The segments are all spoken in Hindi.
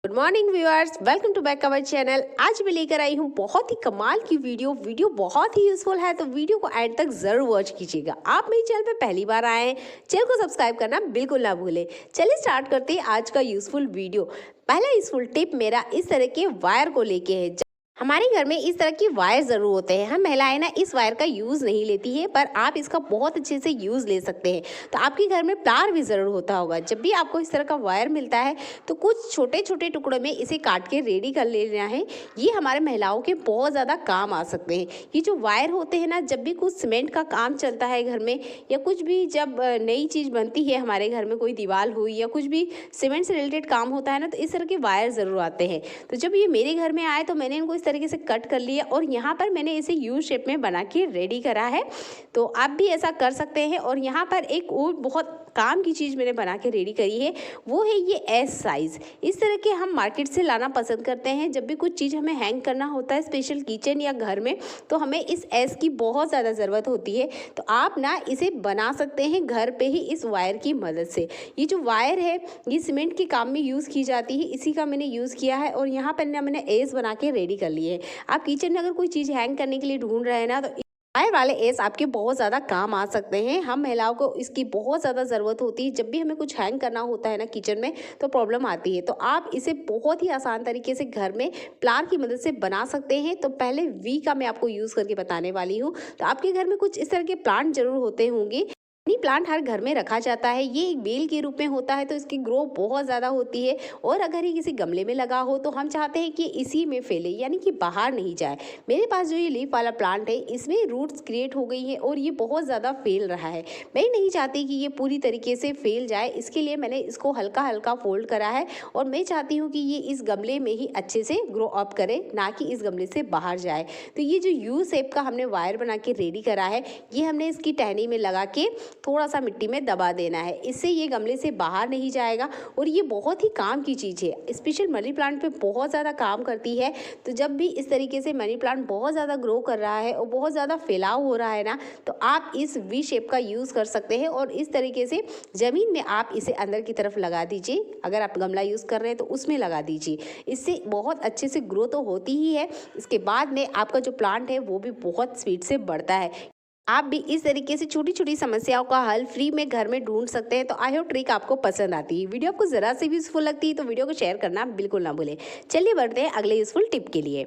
Good morning viewers, welcome to back our channel. आज मैं लेकर आई हूँ बहुत ही कमाल की वीडियो बहुत ही यूजफुल है, तो वीडियो को एंड तक जरूर वॉच कीजिएगा। आप मेरे चैनल पे पहली बार आए हैं, चैनल को सब्सक्राइब करना बिल्कुल ना भूलें। चलिए स्टार्ट करते हैं आज का यूजफुल वीडियो। पहला यूजफुल टिप मेरा इस तरह के वायर को लेके है। हमारे घर में इस तरह की वायर ज़रूर होते हैं। हम महिलाएं ना इस वायर का यूज़ नहीं लेती है, पर आप इसका बहुत अच्छे से यूज़ ले सकते हैं। तो आपके घर में प्लार भी ज़रूर होता होगा। जब भी आपको इस तरह का वायर मिलता है तो कुछ छोटे छोटे टुकड़ों में इसे काट के रेडी कर लेना है। ये हमारे महिलाओं के बहुत ज़्यादा काम आ सकते हैं। ये जो वायर होते हैं ना, जब भी कुछ सीमेंट का काम चलता है घर में, या कुछ भी जब नई चीज़ बनती है हमारे घर में, कोई दीवार हुई या कुछ भी सीमेंट से रिलेटेड काम होता है ना, तो इस तरह के वायर ज़रूर आते हैं। तो जब ये मेरे घर में आए तो मैंने इनको तरीके से कट कर लिया और यहाँ पर मैंने इसे यू शेप में बना के रेडी करा है। तो आप भी ऐसा कर सकते हैं। और यहाँ पर एक और बहुत काम की चीज़ मैंने बना के रेडी करी है, वो है ये एस साइज़। इस तरह के हम मार्केट से लाना पसंद करते हैं। जब भी कुछ चीज़ हमें हैंग करना होता है, स्पेशल किचन या घर में, तो हमें इस एस की बहुत ज़्यादा ज़रूरत होती है। तो आप ना इसे बना सकते हैं घर पे ही इस वायर की मदद से। ये जो वायर है ये सीमेंट के काम में यूज़ की जाती है, इसी का मैंने यूज़ किया है। और यहाँ पर ना मैंने एस बना के रेडी कर लिए है। आप किचन में अगर कोई चीज़ हैंग करने के लिए ढूंढ रहे हैं ना, तो वायर वाले एस आपके बहुत ज़्यादा काम आ सकते हैं। हम महिलाओं को इसकी बहुत ज़्यादा ज़रूरत होती है। जब भी हमें कुछ हैंग करना होता है ना किचन में, तो प्रॉब्लम आती है। तो आप इसे बहुत ही आसान तरीके से घर में प्लार की मदद से बना सकते हैं। तो पहले वी का मैं आपको यूज़ करके बताने वाली हूँ। तो आपके घर में कुछ इस तरह के प्लांट जरूर होते होंगे। मनी प्लांट हर घर में रखा जाता है। ये एक बेल के रूप में होता है, तो इसकी ग्रो बहुत ज़्यादा होती है। और अगर ये किसी गमले में लगा हो तो हम चाहते हैं कि इसी में फैले, यानी कि बाहर नहीं जाए। मेरे पास जो ये लीफ वाला प्लांट है, इसमें रूट्स क्रिएट हो गई है और ये बहुत ज़्यादा फैल रहा है। मैं नहीं चाहती कि ये पूरी तरीके से फैल जाए, इसके लिए मैंने इसको हल्का हल्का फोल्ड करा है। और मैं चाहती हूँ कि ये इस गमले में ही अच्छे से ग्रो अप करे, ना कि इस गमले से बाहर जाए। तो ये जो यू शेप का हमने वायर बना के रेडी करा है, ये हमने इसकी टहनी में लगा के थोड़ा सा मिट्टी में दबा देना है। इससे ये गमले से बाहर नहीं जाएगा। और ये बहुत ही काम की चीज़ है, स्पेशल मनी प्लांट पे बहुत ज़्यादा काम करती है। तो जब भी इस तरीके से मनी प्लांट बहुत ज़्यादा ग्रो कर रहा है और बहुत ज़्यादा फैलाव हो रहा है ना, तो आप इस वी शेप का यूज़ कर सकते हैं। और इस तरीके से ज़मीन में आप इसे अंदर की तरफ लगा दीजिए। अगर आप गमला यूज़ कर रहे हैं तो उसमें लगा दीजिए। इससे बहुत अच्छे से ग्रो तो होती ही है, इसके बाद में आपका जो प्लांट है वो भी बहुत स्पीड से बढ़ता है। आप भी इस तरीके से छोटी छोटी समस्याओं का हल फ्री में घर में ढूंढ सकते हैं। तो आई होप ट्रिक आपको पसंद आती है। वीडियो आपको ज़रा से भी यूजफुल लगती है तो वीडियो को शेयर करना बिल्कुल ना भूलें। चलिए बढ़ते हैं अगले यूजफुल टिप के लिए।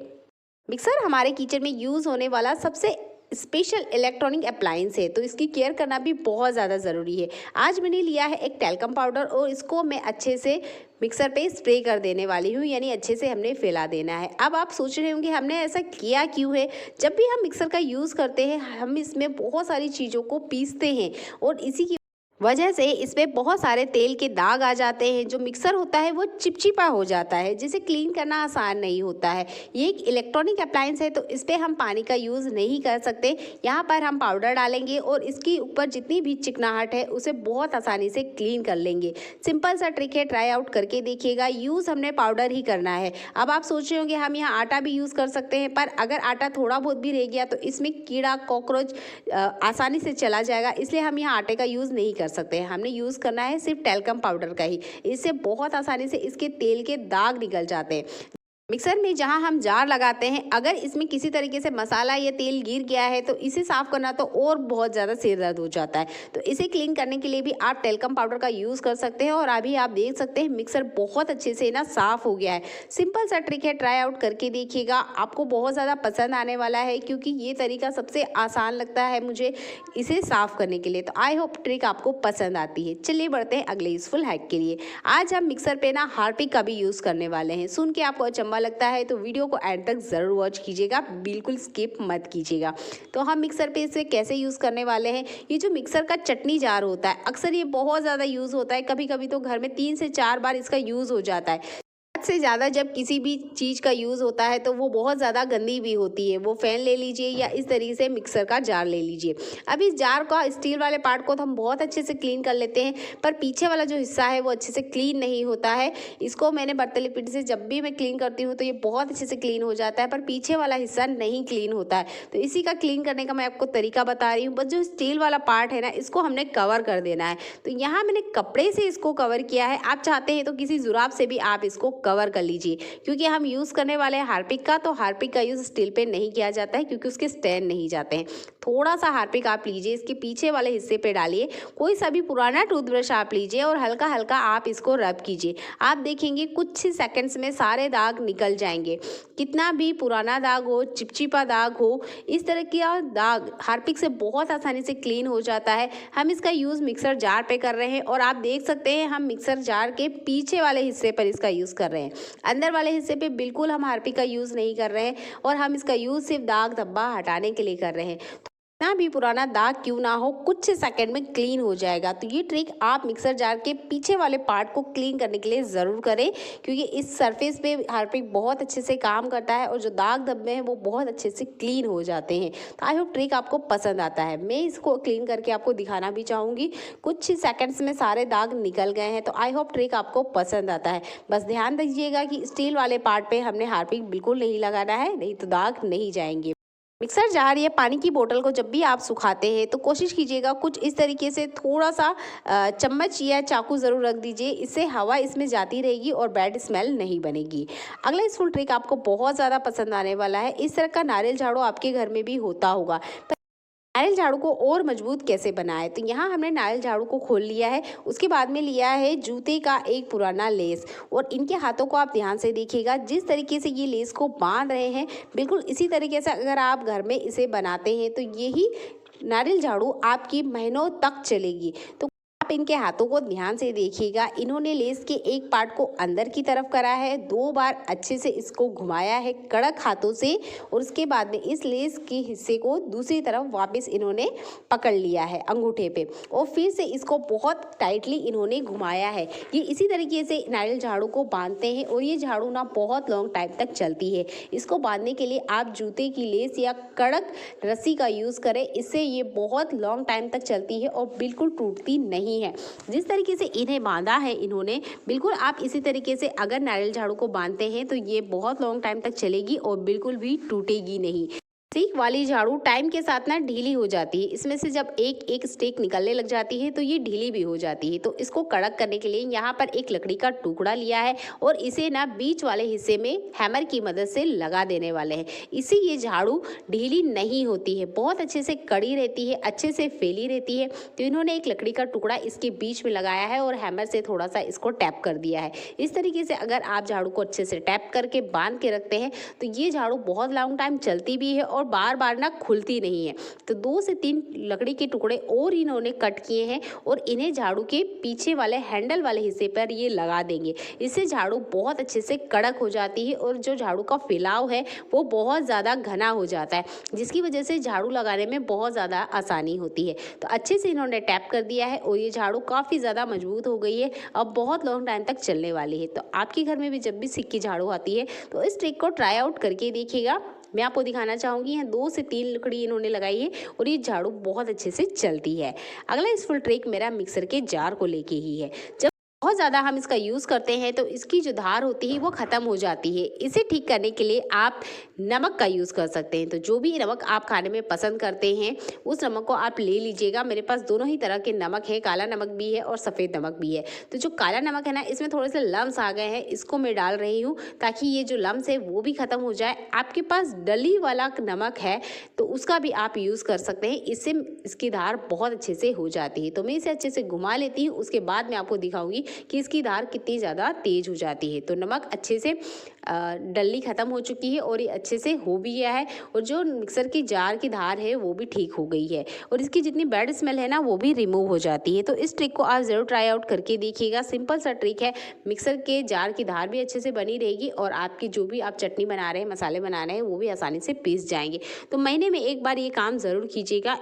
मिक्सर हमारे किचन में यूज़ होने वाला सबसे स्पेशल इलेक्ट्रॉनिक अप्लायंस है, तो इसकी केयर करना भी बहुत ज़्यादा ज़रूरी है। आज मैंने लिया है एक टैल्कम पाउडर और इसको मैं अच्छे से मिक्सर पे स्प्रे कर देने वाली हूँ, यानी अच्छे से हमने फैला देना है। अब आप सोच रहे होंगे हमने ऐसा किया क्यों है। जब भी हम मिक्सर का यूज़ करते हैं, हम इसमें बहुत सारी चीज़ों को पीसते हैं और इसी की वजह से इसमें बहुत सारे तेल के दाग आ जाते हैं। जो मिक्सर होता है वो चिपचिपा हो जाता है, जिसे क्लीन करना आसान नहीं होता है। ये एक इलेक्ट्रॉनिक अप्लायंस है, तो इस पर हम पानी का यूज़ नहीं कर सकते। यहाँ पर हम पाउडर डालेंगे और इसके ऊपर जितनी भी चिकनाहट है उसे बहुत आसानी से क्लीन कर लेंगे। सिंपल सा ट्रिक है, ट्राई आउट करके देखिएगा। यूज़ हमने पाउडर ही करना है। अब आप सोच रहे होंगे हम यहाँ आटा भी यूज़ कर सकते हैं, पर अगर आटा थोड़ा बहुत भी रह गया तो इसमें कीड़ा कॉकरोच आसानी से चला जाएगा, इसलिए हम यहाँ आटे का यूज़ नहीं कर सकते हैं। हमने यूज़ करना है सिर्फ टैल्कम पाउडर का ही। इससे बहुत आसानी से इसके तेल के दाग निकल जाते हैं। मिक्सर में जहां हम जार लगाते हैं, अगर इसमें किसी तरीके से मसाला या तेल गिर गया है तो इसे साफ़ करना तो और बहुत ज़्यादा सिर दर्द हो जाता है। तो इसे क्लीन करने के लिए भी आप टैल्कम पाउडर का यूज़ कर सकते हैं। और अभी आप देख सकते हैं मिक्सर बहुत अच्छे से ना साफ़ हो गया है। सिंपल सा ट्रिक है, ट्राई आउट करके देखिएगा। आपको बहुत ज़्यादा पसंद आने वाला है, क्योंकि ये तरीका सबसे आसान लगता है मुझे इसे साफ़ करने के लिए। तो आई होप ट्रिक आपको पसंद आती है। चलिए बढ़ते हैं अगले यूज़फुल हैक के लिए। आज हम मिक्सर पे ना हार्पिक का भी यूज़ करने वाले हैं। सुन के आपको अचंभा लगता है तो वीडियो को एंड तक ज़रूर वॉच कीजिएगा, बिल्कुल स्किप मत कीजिएगा। तो हम मिक्सर पे इसे कैसे यूज़ करने वाले हैं। ये जो मिक्सर का चटनी जार होता है, अक्सर ये बहुत ज़्यादा यूज़ होता है। कभी कभी तो घर में 3 से 4 बार इसका यूज़ हो जाता है। से ज़्यादा जब किसी भी चीज़ का यूज़ होता है तो वो बहुत ज़्यादा गंदी भी होती है। वो फैन ले लीजिए या इस तरीके से मिक्सर का जार ले लीजिए। अब इस जार का स्टील वाले पार्ट को तो हम बहुत अच्छे से क्लीन कर लेते हैं, पर पीछे वाला जो हिस्सा है वो अच्छे से क्लीन नहीं होता है। इसको मैंने बर्तन लिक्विड से जब भी मैं क्लीन करती हूँ तो ये बहुत अच्छे से क्लीन हो जाता है, पर पीछे वाला हिस्सा नहीं क्लीन होता है। तो इसी का क्लीन करने का मैं आपको तरीका बता रही हूँ। बस जो स्टील वाला पार्ट है ना, इसको हमने कवर कर देना है। तो यहाँ मैंने कपड़े से इसको कवर किया है। आप चाहते हैं तो किसी जुराब से भी आप इसको कवर कर लीजिए। क्योंकि हम यूज़ करने वाले हैं हार्पिक का, तो हार्पिक का यूज़ स्टील पे नहीं किया जाता है क्योंकि उसके स्टैंड नहीं जाते हैं। थोड़ा सा हार्पिक आप लीजिए, इसके पीछे वाले हिस्से पे डालिए। कोई सा भी पुराना टूथब्रश आप लीजिए और हल्का हल्का आप इसको रब कीजिए। आप देखेंगे कुछ ही सेकंड्स में सारे दाग निकल जाएंगे। कितना भी पुराना दाग हो, चिपचिपा दाग हो, इस तरह का दाग हार्पिक से बहुत आसानी से क्लीन हो जाता है। हम इसका यूज़ मिक्सर जार पे कर रहे हैं और आप देख सकते हैं हम मिक्सर जार के पीछे वाले हिस्से पर इसका यूज़ कर रहे हैं। अंदर वाले हिस्से पे बिल्कुल हम हार्पिक का यूज़ नहीं कर रहे हैं और हम इसका यूज़ सिर्फ दाग धब्बा हटाने के लिए कर रहे हैं। कितना भी पुराना दाग क्यों ना हो, कुछ सेकंड में क्लीन हो जाएगा। तो ये ट्रिक आप मिक्सर जार के पीछे वाले पार्ट को क्लीन करने के लिए ज़रूर करें, क्योंकि इस सरफेस पे हार्पिक बहुत अच्छे से काम करता है और जो दाग धब्बे हैं वो बहुत अच्छे से क्लीन हो जाते हैं। तो आई होप ट्रिक आपको पसंद आता है। मैं इसको क्लीन करके आपको दिखाना भी चाहूँगी। कुछ ही सेकेंड्स में सारे दाग निकल गए हैं। तो आई होप ट्रिक आपको पसंद आता है। बस ध्यान दीजिएगा कि स्टील वाले पार्ट पर हमने हार्पिक बिल्कुल नहीं लगाना है, नहीं तो दाग नहीं जाएंगे। मिक्सर जार या पानी की बोतल को जब भी आप सुखाते हैं तो कोशिश कीजिएगा कुछ इस तरीके से थोड़ा सा चम्मच या चाकू ज़रूर रख दीजिए। इससे हवा इसमें जाती रहेगी और बैड स्मेल नहीं बनेगी। अगला यूज़फुल ट्रिक आपको बहुत ज़्यादा पसंद आने वाला है। इस तरह का नारियल झाड़ू आपके घर में भी होता होगा। नारियल झाड़ू को और मजबूत कैसे बनाएं, तो यहाँ हमने नारियल झाड़ू को खोल लिया है। उसके बाद में लिया है जूते का एक पुराना लेस और इनके हाथों को आप ध्यान से देखिएगा। जिस तरीके से ये लेस को बांध रहे हैं बिल्कुल इसी तरीके से अगर आप घर में इसे बनाते हैं तो यही नारियल झाड़ू आपकी महीनों तक चलेगी। तो आप इनके हाथों को ध्यान से देखिएगा। इन्होंने लेस के एक पार्ट को अंदर की तरफ करा है, 2 बार अच्छे से इसको घुमाया है कड़क हाथों से और उसके बाद में इस लेस के हिस्से को दूसरी तरफ वापस इन्होंने पकड़ लिया है अंगूठे पे और फिर से इसको बहुत टाइटली इन्होंने घुमाया है। ये इसी तरीके से नारियल झाड़ू को बांधते हैं और ये झाड़ू ना बहुत लॉन्ग टाइम तक चलती है। इसको बांधने के लिए आप जूते की लेस या कड़क रस्सी का यूज़ करें। इससे ये बहुत लॉन्ग टाइम तक चलती है और बिल्कुल टूटती नहीं है। जिस तरीके से इन्हें बांधा है इन्होंने, बिल्कुल आप इसी तरीके से अगर नारियल झाड़ू को बांधते हैं तो ये बहुत लॉन्ग टाइम तक चलेगी और बिल्कुल भी टूटेगी नहीं। स्टिक वाली झाड़ू टाइम के साथ ना ढीली हो जाती है। इसमें से जब एक एक स्टिक निकलने लग जाती है तो ये ढीली भी हो जाती है। तो इसको कड़क करने के लिए यहाँ पर एक लकड़ी का टुकड़ा लिया है और इसे ना बीच वाले हिस्से में हैमर की मदद से लगा देने वाले हैं। इससे ये झाड़ू ढीली नहीं होती है, बहुत अच्छे से कड़ी रहती है, अच्छे से फैली रहती है। तो इन्होंने एक लकड़ी का टुकड़ा इसके बीच में लगाया है और हैमर से थोड़ा सा इसको टैप कर दिया है। इस तरीके से अगर आप झाड़ू को अच्छे से टैप करके बांध के रखते हैं तो ये झाड़ू बहुत लॉन्ग टाइम चलती भी है और बार बार ना खुलती नहीं है। तो 2 से 3 लकड़ी के टुकड़े और इन्होंने कट किए हैं और इन्हें झाड़ू के पीछे वाले हैंडल वाले हिस्से पर ये लगा देंगे। इससे झाड़ू बहुत अच्छे से कड़क हो जाती है और जो झाड़ू का फैलाव है वो बहुत ज़्यादा घना हो जाता है, जिसकी वजह से झाड़ू लगाने में बहुत ज़्यादा आसानी होती है। तो अच्छे से इन्होंने टैप कर दिया है और ये झाड़ू काफ़ी ज़्यादा मजबूत हो गई है, अब बहुत लॉन्ग टाइम तक चलने वाली है। तो आपके घर में भी जब भी सिक्की झाड़ू आती है तो इस ट्रिक को ट्राई आउट करके देखिएगा। मैं आपको दिखाना चाहूँगी यहाँ 2 से 3 लकड़ी इन्होंने लगाई है और ये झाड़ू बहुत अच्छे से चलती है। अगला यूज़फुल ट्रिक मेरा मिक्सर के जार को लेके ही है। जब बहुत ज़्यादा हम इसका यूज़ करते हैं तो इसकी जो धार होती है वो ख़त्म हो जाती है। इसे ठीक करने के लिए आप नमक का यूज़ कर सकते हैं। तो जो भी नमक आप खाने में पसंद करते हैं उस नमक को आप ले लीजिएगा। मेरे पास दोनों ही तरह के नमक है, काला नमक भी है और सफ़ेद नमक भी है। तो जो काला नमक है ना, इसमें थोड़े से लम्स आ गए हैं, इसको मैं डाल रही हूँ ताकि ये जो लम्स है वो भी ख़त्म हो जाए। आपके पास डली वाला नमक है तो उसका भी आप यूज़ कर सकते हैं, इससे इसकी धार बहुत अच्छे से हो जाती है। तो मैं इसे अच्छे से घुमा लेती हूँ, उसके बाद मैं आपको दिखाऊंगी कि इसकी धार कितनी ज़्यादा तेज़ हो जाती है। तो नमक अच्छे से डल्ली ख़त्म हो चुकी है और ये अच्छे से हो भी गया है और जो मिक्सर की जार की धार है वो भी ठीक हो गई है और इसकी जितनी बैड स्मेल है ना वो भी रिमूव हो जाती है। तो इस ट्रिक को आप ज़रूर ट्राई आउट करके देखिएगा। सिंपल सा ट्रिक है, मिक्सर के जार की धार भी अच्छे से बनी रहेगी और आपकी जो भी आप चटनी बना रहे हैं, मसाले बना रहे हैं वो भी आसानी से पीस जाएंगे। तो महीने में एक बार ये काम ज़रूर कीजिएगा।